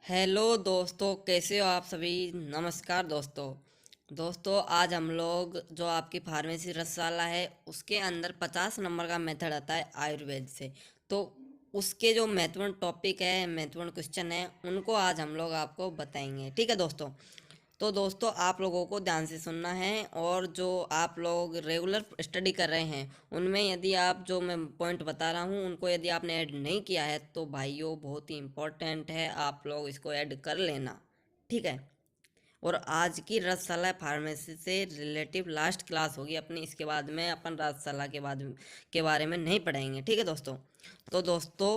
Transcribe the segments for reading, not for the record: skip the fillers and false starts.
Hello दोस्तों, कैसे हो आप सभी। नमस्कार दोस्तों आज हम लोग जो आपकी फार्मेसी रसशाला है उसके अंदर 50 नंबर का मेथड आता है आयुर्वेद से। तो उसके जो महत्वपूर्ण टॉपिक है, महत्वपूर्ण क्वेश्चन है, उनको आज हम लोग आपको बताएंगे। ठीक है दोस्तों। तो दोस्तों आप लोगों को ध्यान से सुनना है, और जो आप लोग रेगुलर स्टडी कर रहे हैं उनमें यदि आप जो मैं पॉइंट बता रहा हूँ उनको यदि आपने ऐड नहीं किया है तो भाइयों बहुत ही इम्पोर्टेंट है, आप लोग इसको ऐड कर लेना। ठीक है। और आज की रसशाला फार्मेसी से रिलेटिव लास्ट क्लास होगी अपनी, इसके बाद में अपन रसशाला के बारे में नहीं पढ़ेंगे। ठीक है दोस्तों। तो दोस्तों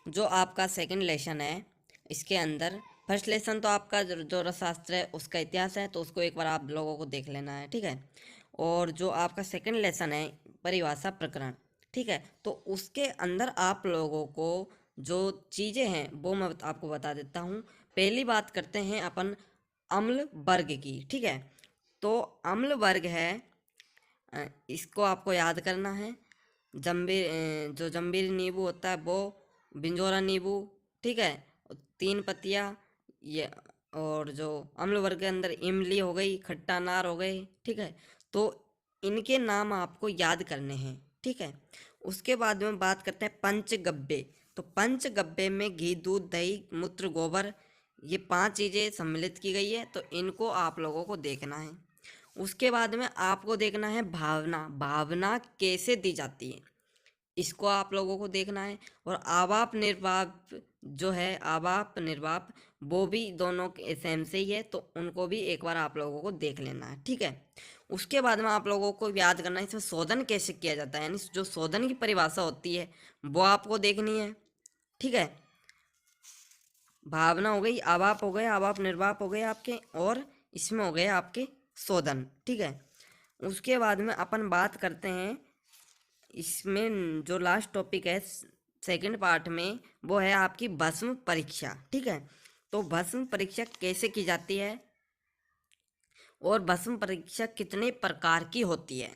जो आपका सेकंड लेसन है, इसके अंदर फर्स्ट लेसन तो आपका जो रसशास्त्र है उसका इतिहास है, तो उसको एक बार आप लोगों को देख लेना है। ठीक है। और जो आपका सेकंड लेसन है परिभाषा प्रकरण, ठीक है, तो उसके अंदर आप लोगों को जो चीज़ें हैं वो मैं आपको बता देता हूँ। पहली बात करते हैं अपन अम्ल वर्ग की। ठीक है। तो अम्ल वर्ग है, इसको आपको याद करना है। जो जम्बीर नींबू होता है वो, बिंजोरा नींबू, ठीक है, 3 पत्तियाँ ये। और जो अम्ल वर्ग के अंदर इमली हो गई, खट्टा अनार हो गए। ठीक है। तो इनके नाम आपको याद करने हैं। ठीक है। उसके बाद में बात करते हैं पंचगव्य। तो पंचगव्य में घी, दूध, दही, मूत्र, गोबर, ये 5 चीज़ें सम्मिलित की गई है, तो इनको आप लोगों को देखना है। उसके बाद में आपको देखना है भावना, भावना कैसे दी जाती है, इसको आप लोगों को देखना है। और आवाप निर्वाप जो है, आवाप निर्वाप, वो भी दोनों के सेम से ही है, तो उनको भी एक बार आप लोगों को देख लेना है। ठीक है। उसके बाद में आप लोगों को याद करना है इसमें शोधन कैसे किया जाता है, यानी जो शोधन की परिभाषा होती है वो आपको देखनी है। ठीक है। भावना हो गई, आवाप हो गए, आवाप निर्वाप हो गए आपके, और इसमें हो गए आपके शोधन। ठीक है। उसके बाद में अपन बात करते हैं, इसमें जो लास्ट टॉपिक है सेकंड पार्ट में, वो है आपकी भस्म परीक्षा। ठीक है। तो भस्म परीक्षा कैसे की जाती है और भस्म परीक्षा कितने प्रकार की होती है,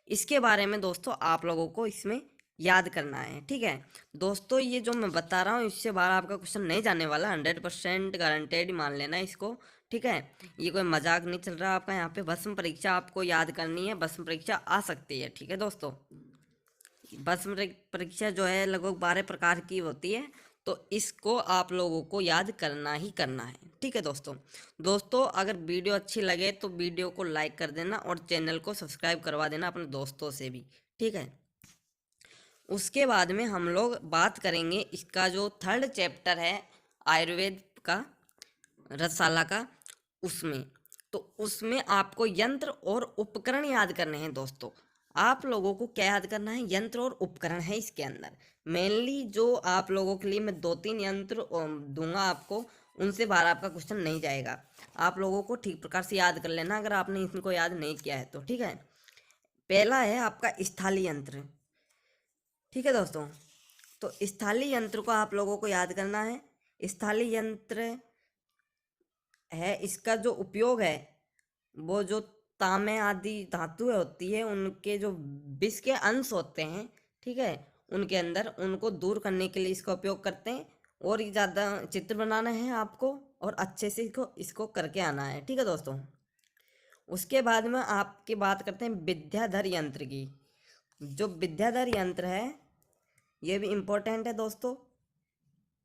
इसके बारे में दोस्तों आप लोगों को इसमें याद करना है। ठीक है दोस्तों, ये जो मैं बता रहा हूँ इससे बाहर आपका क्वेश्चन नहीं जाने वाला, 100% गारंटेड मान लेना इसको। ठीक है। ये कोई मजाक नहीं चल रहा आपका, यहाँ पे भस्म परीक्षा आपको याद करनी है, भस्म परीक्षा आ सकती है। ठीक है दोस्तों। भस्म परीक्षा जो है लगभग 12 प्रकार की होती है, तो इसको आप लोगों को याद करना ही करना है। ठीक है दोस्तों अगर वीडियो अच्छी लगे तो वीडियो को लाइक कर देना और चैनल को सब्सक्राइब करवा देना अपने दोस्तों से भी। ठीक है। उसके बाद में हम लोग बात करेंगे इसका जो थर्ड चैप्टर है आयुर्वेद का, रसशाला का, उसमें। तो उसमें आपको यंत्र और उपकरण याद करने हैं दोस्तों। आप लोगों को क्या याद करना है, यंत्र और उपकरण है इसके अंदर। मेनली जो आप लोगों के लिए मैं 2-3 यंत्र दूंगा आपको, उनसे बाहर आपका क्वेश्चन नहीं जाएगा। आप लोगों को ठीक प्रकार से याद कर लेना अगर आपने इनको याद नहीं किया है तो। ठीक है। पहला है आपका स्थाली यंत्र। ठीक है दोस्तों। तो स्थाली यंत्र को आप लोगों को याद करना है। स्थाली यंत्र है, इसका जो उपयोग है वो जो तांबे आदि धातुएं होती है उनके जो विष के अंश होते हैं, ठीक है, उनके अंदर उनको दूर करने के लिए इसका उपयोग करते हैं। और ये ज़्यादा चित्र बनाना है आपको, और अच्छे से इसको इसको करके आना है। ठीक है दोस्तों। उसके बाद में आपकी बात करते हैं विद्याधर यंत्र की। जो विद्याधर यंत्र है ये भी इम्पोर्टेंट है दोस्तों।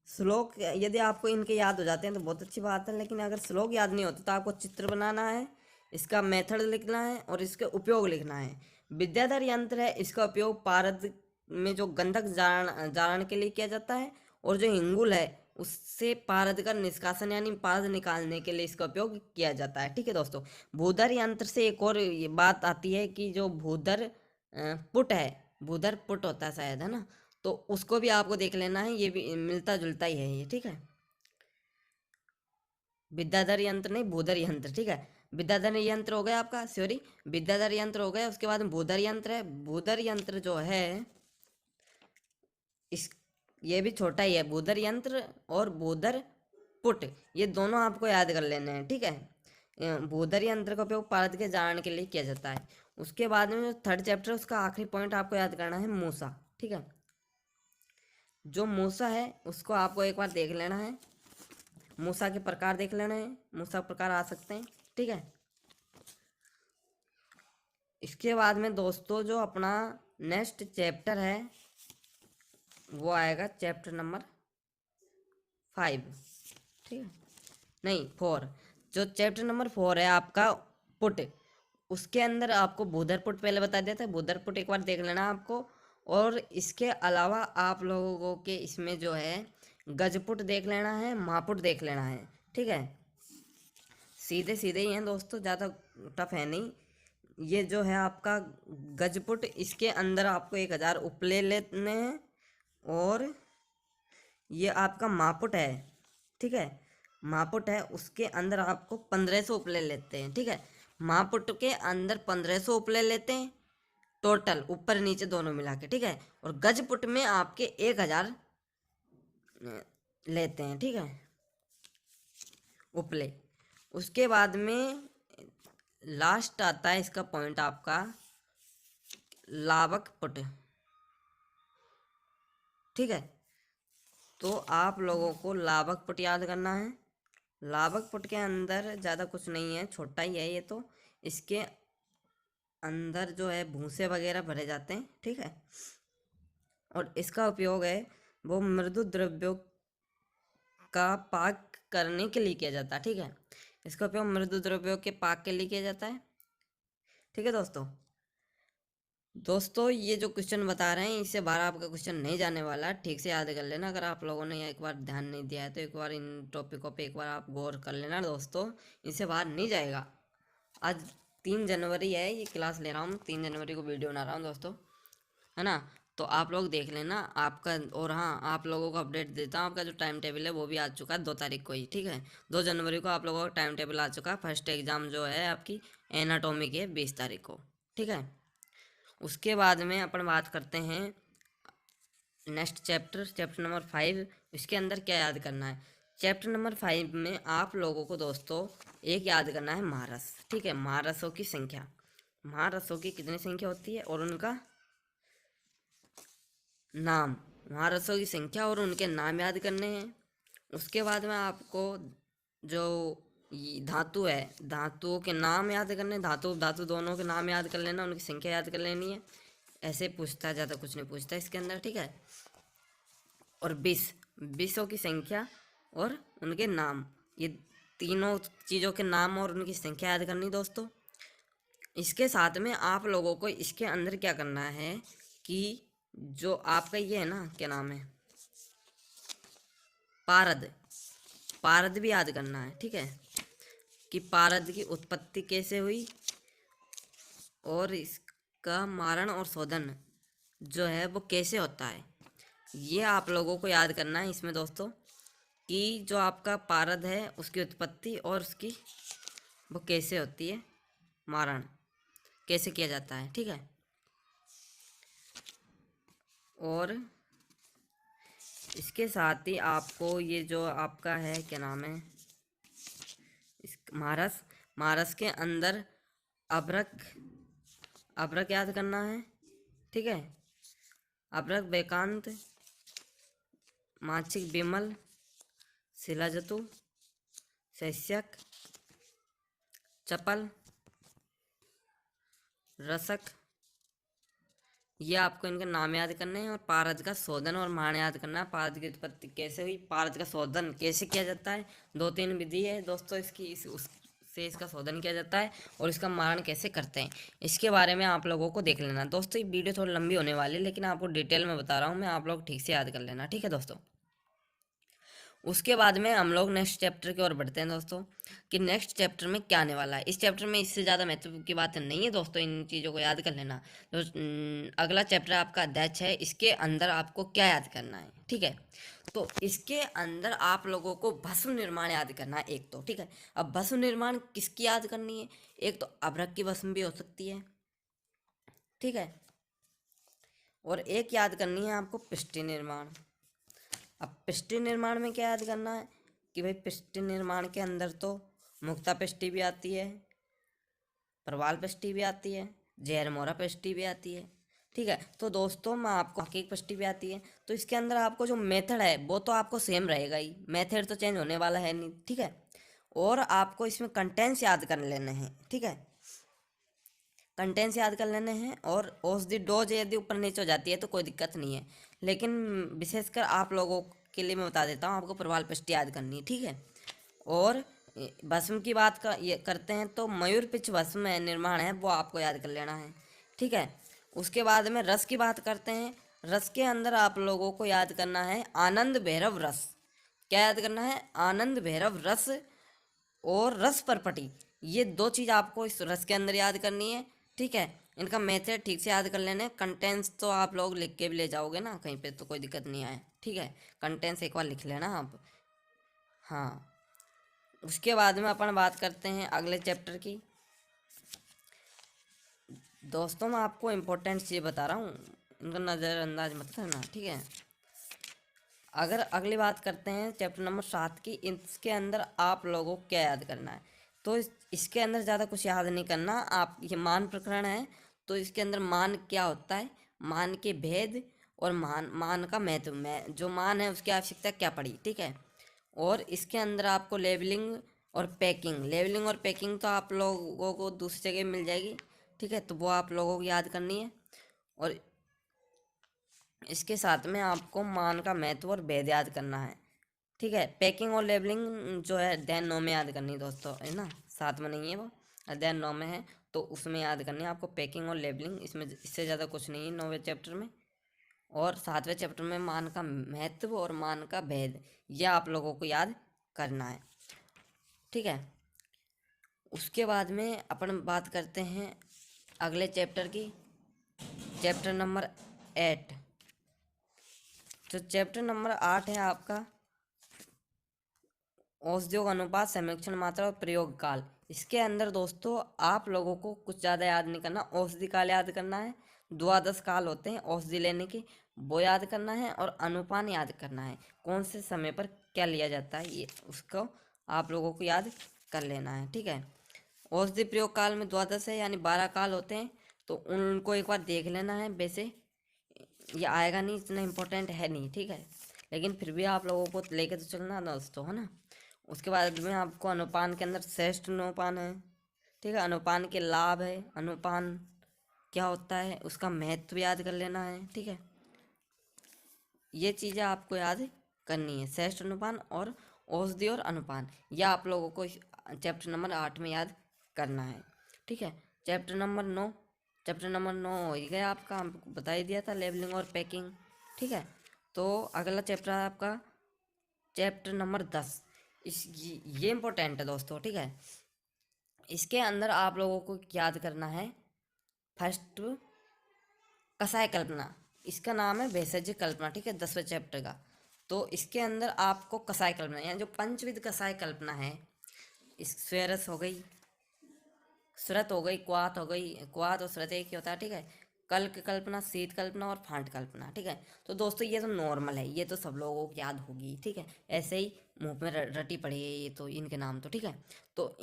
श्लोक यदि आपको इनके याद हो जाते हैं तो बहुत अच्छी बात है, लेकिन अगर श्लोक याद नहीं होते तो आपको चित्र बनाना है, इसका मेथड लिखना है और इसके उपयोग लिखना है। विद्याधर यंत्र है, इसका उपयोग पारद में जो गंधक जारण जारण के लिए किया जाता है, और जो हिंगुल है उससे पारद का निष्कासन यानी पारद निकालने के लिए इसका उपयोग किया जाता है। ठीक है दोस्तों। भूधर यंत्र से एक और ये बात आती है कि जो भूधर पुट है, भूधर पुट होता है शायद, है ना, तो उसको भी आपको देख लेना है, ये भी मिलता जुलता ही है ये। ठीक है। विद्याधर यंत्र नहीं, भूधर यंत्र। ठीक है। विद्याधर यंत्र हो गया आपका, सॉरी, विद्याधर यंत्र हो गया। उसके बाद में भूधर यंत्र है। भूधर यंत्र जो है इस ये भी छोटा ही है, भूधर यंत्र और भूधर पुट, ये दोनों आपको याद कर लेने हैं। ठीक है। भूधर यंत्र का उपयोग पारद के जारण के लिए किया जाता है। उसके बाद में जो थर्ड चैप्टर उसका आखिरी पॉइंट आपको याद करना है, मूसा। ठीक है। जो मूसा है उसको आपको एक बार देख लेना है। मूसा के प्रकार देख लेना है, मूसा प्रकार आ सकते हैं, ठीक है। इसके बाद में दोस्तों जो अपना नेक्स्ट चैप्टर है वो आएगा चैप्टर नंबर 5, ठीक है, नहीं 4। जो चैप्टर नंबर 4 है आपका पुट, उसके अंदर आपको बूदर पुट पहले बता दिया था, बूदर पुट एक बार देख लेना आपको। और इसके अलावा आप लोगों के इसमें जो है गजपुट देख लेना है, महापुट देख लेना है, ठीक है। सीधे सीधे ही हैं दोस्तों, ज़्यादा टफ है नहीं। ये जो है आपका गजपुट, इसके अंदर आपको 1000 उपले लेने हैं। और ये आपका मापुट है, ठीक है, मापुट है, उसके अंदर आपको 1500 उपले लेते हैं, ठीक है। मापुट के अंदर 1500 उपले लेते हैं टोटल, ऊपर नीचे दोनों मिला के, ठीक है। और गजपुट में आपके 1000 लेते हैं, ठीक है, उपले। उसके बाद में लास्ट आता है इसका पॉइंट आपका लावक पुट, ठीक है। तो आप लोगों को लावक पुट याद करना है। लावक पुट के अंदर ज़्यादा कुछ नहीं है, छोटा ही है ये तो। इसके अंदर जो है भूसे वगैरह भरे जाते हैं, ठीक है। और इसका उपयोग है वो मृदु द्रव्यों का पाक करने के लिए किया जाता है, ठीक है। इसका उपयोग मृदु द्रव्यों के पाक के लिए किया जाता है, ठीक है दोस्तों। दोस्तों ये जो क्वेश्चन बता रहे हैं इससे बाहर आपका क्वेश्चन नहीं जाने वाला, ठीक से याद कर लेना। अगर आप लोगों ने एक बार ध्यान नहीं दिया है तो एक बार इन टॉपिकों पे एक बार आप गौर कर लेना दोस्तों, इससे बाहर नहीं जाएगा। आज 3 जनवरी है, ये क्लास ले रहा हूँ, 3 जनवरी को वीडियो बना रहा हूँ दोस्तों, है ना। तो आप लोग देख लेना आपका। और हाँ, आप लोगों को अपडेट देता हूँ, आपका जो टाइम टेबल है वो भी आ चुका है 2 तारीख को ही, ठीक है। 2 जनवरी को आप लोगों का टाइम टेबल आ चुका है। फर्स्ट एग्ज़ाम जो है आपकी एनाटॉमी की है 20 तारीख को, ठीक है। उसके बाद में अपन बात करते हैं नेक्स्ट चैप्टर, चैप्टर नंबर 5। इसके अंदर क्या याद करना है? चैप्टर नंबर 5 में आप लोगों को दोस्तों एक याद करना है महारस, ठीक है। महारसों की संख्या, महारसों की कितनी संख्या होती है और उनका नाम, महारसों की संख्या और उनके नाम याद करने हैं। उसके बाद में आपको जो धातु है, धातुओं के नाम याद करने, धातु धातु दोनों के नाम याद कर लेना, उनकी संख्या याद कर लेनी है। ऐसे पूछता है, ज़्यादा कुछ नहीं पूछता इसके अंदर, ठीक है। और विषों की संख्या और उनके नाम, ये तीनों चीज़ों के नाम और उनकी संख्या याद करनी दोस्तों। इसके साथ में आप लोगों को इसके अंदर क्या करना है कि जो आपका ये है ना, क्या नाम है, पारद, पारद भी याद करना है, ठीक है, कि पारद की उत्पत्ति कैसे हुई और इसका मारण और शोधन जो है वो कैसे होता है, ये आप लोगों को याद करना है इसमें दोस्तों। कि जो आपका पारद है उसकी उत्पत्ति और उसकी वो कैसे होती है, मारण कैसे किया जाता है, ठीक है। और इसके साथ ही आपको ये जो आपका है क्या नाम है, इस महारस, महारस के अंदर अभ्रक, अभ्रक याद करना है, ठीक है। अभ्रक, बेकांत, माछिक, बिमल, शिलाजतु, शैष्यक, चपल, रसक, ये आपको इनके नाम याद करने हैं। और पारद का शोधन और मारण याद करना है, पारद की उत्पत्ति कैसे हुई, पारद का शोधन कैसे किया जाता है। 2-3 विधि है दोस्तों इसकी, उससे इसका शोधन किया जाता है और इसका मारण कैसे करते हैं, इसके बारे में आप लोगों को देख लेना दोस्तों। ये वीडियो थोड़ी लंबी होने वाली है लेकिन आपको डिटेल में बता रहा हूँ मैं, आप लोग ठीक से याद कर लेना, ठीक है दोस्तों। उसके बाद में हम लोग नेक्स्ट चैप्टर की ओर बढ़ते हैं दोस्तों, कि नेक्स्ट चैप्टर में क्या आने वाला है। इस चैप्टर में इससे ज़्यादा महत्व की बात नहीं है दोस्तों, इन चीज़ों को याद कर लेना। तो अगला चैप्टर आपका अध्यक्ष है, इसके अंदर आपको क्या याद करना है, ठीक है। तो इसके अंदर आप लोगों को भस्म निर्माण याद करना है एक तो, ठीक है। अब भस्म निर्माण किसकी याद करनी है? एक तो अभ्रक की भस्म भी हो सकती है, ठीक है। और एक याद करनी है आपको पिष्टि निर्माण। अब पिष्टि निर्माण में क्या याद करना है कि भाई पिष्टि निर्माण के अंदर तो मुक्ता पिष्टि भी आती है, प्रवाल पिष्टि भी आती है, जहरमोरा पिष्टि भी आती है, ठीक है। तो दोस्तों मैं आपको आगे एक प्रश्न भी आती है, तो इसके अंदर आपको जो मेथड है वो तो आपको सेम रहेगा ही, मेथड तो चेंज होने वाला है नहीं, ठीक है। और आपको इसमें कंटेंट्स याद कर लेने हैं, ठीक है, कंटेंट्स याद कर लेने हैं। और औषधि डोज यदि ऊपर नीचे हो जाती है तो कोई दिक्कत नहीं है, लेकिन विशेषकर आप लोगों के लिए मैं बता देता हूँ, आपको प्रवाल पृष्ठ याद करनी है, ठीक है। और भस्म की बात का ये करते हैं तो मयूर पिच भस्म है, निर्माण है, वो आपको याद कर लेना है, ठीक है। उसके बाद में रस की बात करते हैं, रस के अंदर आप लोगों को याद करना है आनंद भैरव रस। क्या याद करना है? आनंद भैरव रस और रस परपटी, ये दो चीज़ आपको इस रस के अंदर याद करनी है, ठीक है। इनका मेथड ठीक से याद कर लेने। कंटेंट्स तो आप लोग लिख के भी ले जाओगे ना कहीं पे, तो कोई दिक्कत नहीं आए, ठीक है। कंटेंट्स एक बार लिख लेना आप। हाँ, उसके बाद में अपन बात करते हैं अगले चैप्टर की। दोस्तों मैं आपको इम्पोर्टेंट चीज़ बता रहा हूँ, इनका नज़रअंदाज मत करना, ठीक है। अगर अगली बात करते हैं चैप्टर नंबर 7 की, इसके अंदर आप लोगों को क्या याद करना है? तो इसके अंदर ज़्यादा कुछ याद नहीं करना आप। ये मान प्रकरण है, तो इसके अंदर मान क्या होता है, मान के भेद और मान का महत्व में जो मान है उसकी आवश्यकता क्या पड़ी, ठीक है। और इसके अंदर आपको लेबलिंग और पैकिंग तो आप लोगों को दूसरी जगह मिल जाएगी, ठीक है, तो वो आप लोगों को याद करनी है। और इसके साथ में आपको मान का महत्व और भेद याद करना है, ठीक है। पैकिंग और लेबलिंग जो है अध्याय 9 में याद करनी है दोस्तों, है ना, 7 में नहीं है वो, अध्याय 9 में है, तो उसमें याद करनी है आपको पैकिंग और लेबलिंग। इसमें इससे ज़्यादा कुछ नहीं है 9वें चैप्टर में। और 7वें चैप्टर में मान का महत्व और मान का भेद, यह आप लोगों को याद करना है, ठीक है। उसके बाद में अपन बात करते हैं अगले चैप्टर की, चैप्टर नंबर 8। तो चैप्टर नंबर 8 है आपका औषधियों का अनुपात, समीक्षण मात्रा और प्रयोग काल। इसके अंदर दोस्तों आप लोगों को कुछ ज़्यादा याद नहीं करना, औषधि काल याद करना है, द्वादश काल होते हैं औषधि लेने के, वो याद करना है। और अनुपान याद करना है, कौन से समय पर क्या लिया जाता है, ये उसको आप लोगों को याद कर लेना है, ठीक है। औषधि प्रयोग काल में द्वादश है यानी 12 काल होते हैं, तो उनको एक बार देख लेना है। वैसे ये आएगा नहीं, इतना इम्पोर्टेंट है नहीं, ठीक है, लेकिन फिर भी आप लोगों को लेके तो चलना दोस्तों, है ना। उसके बाद में आपको अनुपान के अंदर श्रेष्ठ अनुपान है, ठीक है, अनुपान के लाभ है, अनुपान क्या होता है उसका महत्व याद कर लेना है, ठीक है। ये चीज़ें आपको याद करनी है, श्रेष्ठ अनुपान और औषधि और अनुपान, यह आप लोगों को चैप्टर नंबर 8 में याद करना है, ठीक है। चैप्टर नंबर 9 हो ही गया आपका, हमको बता ही दिया था, लेबलिंग और पैकिंग, ठीक है। तो अगला चैप्टर है आपका चैप्टर नंबर 10। ये इम्पोर्टेंट है दोस्तों, ठीक है। इसके अंदर आप लोगों को याद करना है फर्स्ट कसाय कल्पना, इसका नाम है भेषज कल्पना, ठीक है, 10वें चैप्टर का। तो इसके अंदर आपको कसाय कल्पना यानी जो पंचविध कसाय कल्पना है, इस स्वेरस हो गई, सुरत हो गई, क्वात हो गई, क्वात और सुरत एक ही होता है, ठीक है। कल्क कल्पना, शीत कल्पना और फांट कल्पना, ठीक है। तो दोस्तों ये तो नॉर्मल है, ये तो सब लोगों को याद होगी, ठीक है, ऐसे ही मुंह में रटी पड़ी है ये तो इनके नाम तो, ठीक है। तो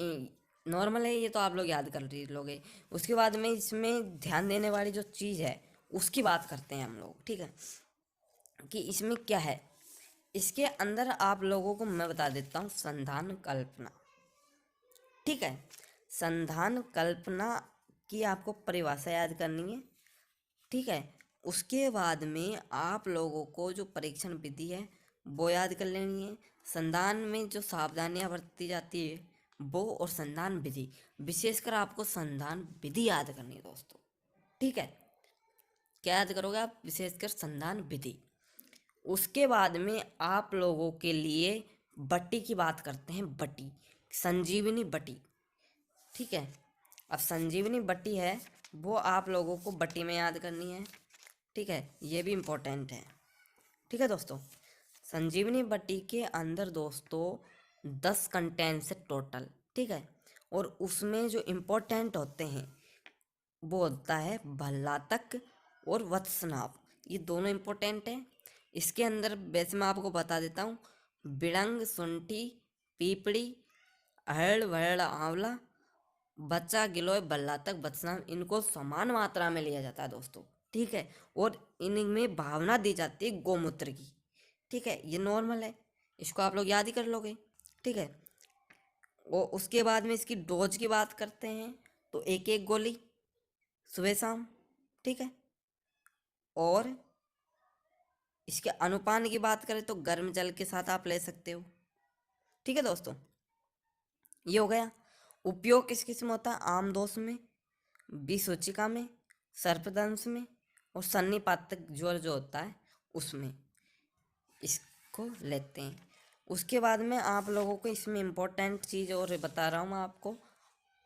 नॉर्मल है, ये तो आप लोग याद कर लोगे। उसके बाद में इसमें ध्यान देने वाली जो चीज़ है उसकी बात करते हैं हम लोग, ठीक है, कि इसमें क्या है। इसके अंदर आप लोगों को मैं बता देता हूँ संधान कल्पना, ठीक है। संधान कल्पना की आपको परिभाषा याद करनी है, ठीक है। उसके बाद में आप लोगों को जो परीक्षण विधि है वो याद कर लेनी है। संधान में जो सावधानियां बरती जाती है वो, और संधान विधि, विशेषकर आपको संधान विधि याद करनी है दोस्तों, ठीक है। क्या याद करोगे आप? विशेषकर संधान विधि। उसके बाद में आप लोगों के लिए बट्टी की बात करते हैं, बट्टी, संजीवनी बट्टी, ठीक है। अब संजीवनी बट्टी है वो आप लोगों को बट्टी में याद करनी है, ठीक है, ये भी इम्पोर्टेंट है, ठीक है दोस्तों। संजीवनी बट्टी के अंदर दोस्तों 10 कंटेंट्स है टोटल, ठीक है। और उसमें जो इम्पोर्टेंट होते हैं वो होता है भल्लातक और वत्सनाभ, ये दोनों इम्पोर्टेंट हैं। इसके अंदर वैसे मैं आपको बता देता हूँ, बिड़ंग, सुंठी, पीपड़ी, अहड़ वहड़, आंवला, बच्चा, गिलोय, भल्लातक, वत्सनाभ, इनको समान मात्रा में लिया जाता है दोस्तों, ठीक है। और इनमें भावना दी जाती है गोमूत्र की, ठीक है। ये नॉर्मल है, इसको आप लोग याद ही कर लोगे, ठीक है। और उसके बाद में इसकी डोज की बात करते हैं तो एक एक गोली सुबह शाम, ठीक है। और इसके अनुपान की बात करें तो गर्म जल के साथ आप ले सकते हो, ठीक है दोस्तों। ये हो गया। उपयोग किस किस में होता है? आम दोष में, विसूचिका में, सर्पदंश में, और सन्निपातक ज्वर जो होता है उसमें इसको लेते हैं। उसके बाद में आप लोगों को इसमें इम्पोर्टेंट चीज़ और बता रहा हूँ मैं आपको,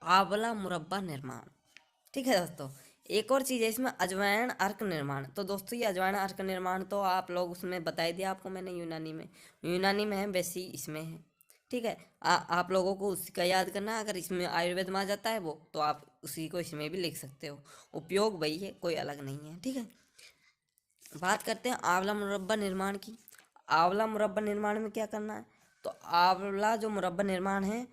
आंवला मुरब्बा निर्माण, ठीक है दोस्तों। एक और चीज़ है इसमें, अजवाइन अर्क निर्माण। तो दोस्तों ये अजवाइन अर्क निर्माण तो आप लोग उसमें बता ही दिया आपको मैंने, यूनानी में है, वैसे ही इसमें है, ठीक है। आप लोगों को उसका याद करना है। अगर इसमें आयुर्वेद में आ जाता है वो, तो आप उसी को इसमें भी लिख सकते हो। उपयोग वही है, कोई अलग नहीं है, ठीक है। बात करते हैं आंवला मुरब्बा निर्माण की। आंवला मुरब्बा निर्माण में क्या करना है? तो आंवला जो मुरब्बा निर्माण है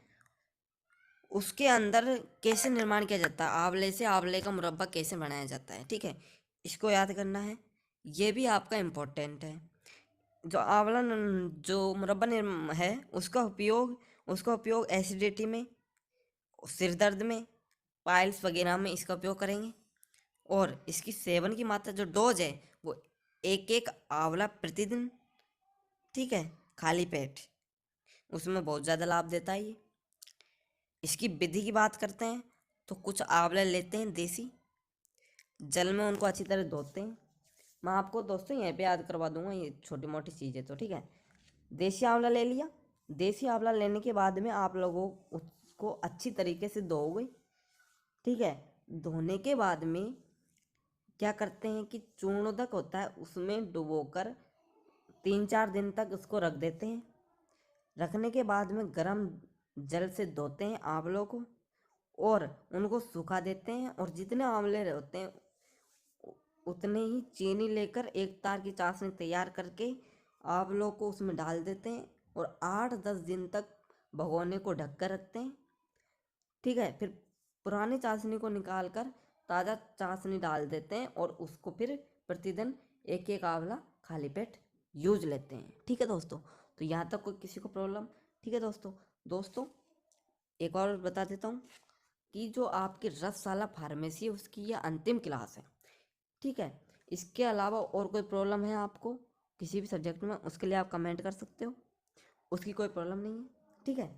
उसके अंदर कैसे निर्माण किया जाता है, आंवले से आंवले का मुरब्बा कैसे बनाया जाता है, ठीक है। इसको याद करना है, ये भी आपका इम्पोर्टेंट है। जो जो मुरब्बा है उसका उपयोग एसिडिटी में, सिर दर्द में, पाइल्स वगैरह में इसका उपयोग करेंगे। और इसकी सेवन की मात्रा जो डोज है वो एक एक आंवला प्रतिदिन, ठीक है, खाली पेट, उसमें बहुत ज़्यादा लाभ देता है ये। इसकी विधि की बात करते हैं तो कुछ आंवले लेते हैं देसी, जल में उनको अच्छी तरह धोते हैं। मैं आपको दोस्तों यहीं पे याद करवा दूंगा, ये छोटी मोटी चीज़ है तो, ठीक है। देसी आंवला ले लिया। देसी आंवला लेने के बाद में आप लोगों उसको अच्छी तरीके से धोओगे, ठीक है। धोने के बाद में क्या करते हैं कि चूर्णोदक होता है उसमें डुबोकर 3-4 दिन तक उसको रख देते हैं। रखने के बाद में गर्म जल से धोते हैं आंवलों को और उनको सुखा देते हैं। और जितने आंवले होते हैं उतने ही चीनी लेकर एक तार की चाशनी तैयार करके आंवलों को उसमें डाल देते हैं और 8-10 दिन तक भगोने को ढक कर रखते हैं, ठीक है। फिर पुरानी चाशनी को निकाल कर ताज़ा चाशनी डाल देते हैं और उसको फिर प्रतिदिन एक एक आंवला खाली पेट यूज लेते हैं, ठीक है दोस्तों। तो यहाँ तक कोई किसी को प्रॉब्लम? ठीक है दोस्तों एक और बता देता हूँ कि जो आपकी रसशाला फार्मेसी है उसकी यह अंतिम क्लास है, ठीक है। इसके अलावा और कोई प्रॉब्लम है आपको किसी भी सब्जेक्ट में, उसके लिए आप कमेंट कर सकते हो, उसकी कोई प्रॉब्लम नहीं है, ठीक है।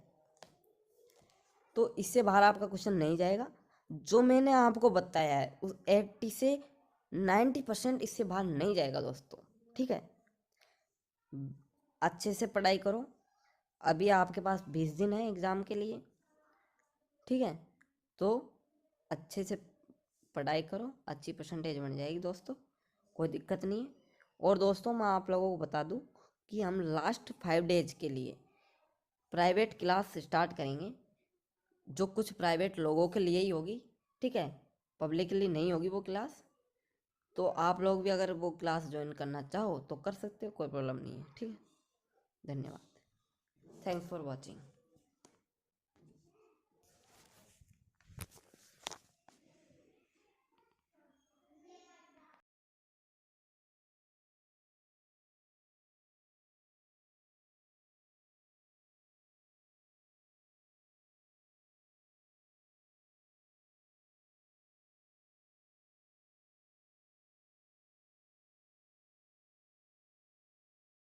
तो इससे बाहर आपका क्वेश्चन नहीं जाएगा। जो मैंने आपको बताया है उस 80 से 90% इससे बाहर नहीं जाएगा दोस्तों, ठीक है। अच्छे से पढ़ाई करो, अभी आपके पास 20 दिन है एग्ज़ाम के लिए, ठीक है। तो अच्छे से पढ़ाई करो, अच्छी परसेंटेज बन जाएगी दोस्तों, कोई दिक्कत नहीं है। और दोस्तों मैं आप लोगों को बता दूं कि हम लास्ट 5 डेज के लिए प्राइवेट क्लास स्टार्ट करेंगे, जो कुछ प्राइवेट लोगों के लिए ही होगी, ठीक है, पब्लिक के लिए नहीं होगी वो क्लास। तो आप लोग भी अगर वो क्लास ज्वाइन करना चाहो तो कर सकते हो, कोई प्रॉब्लम नहीं है, ठीक है। धन्यवाद, थैंक्स फॉर वॉचिंग।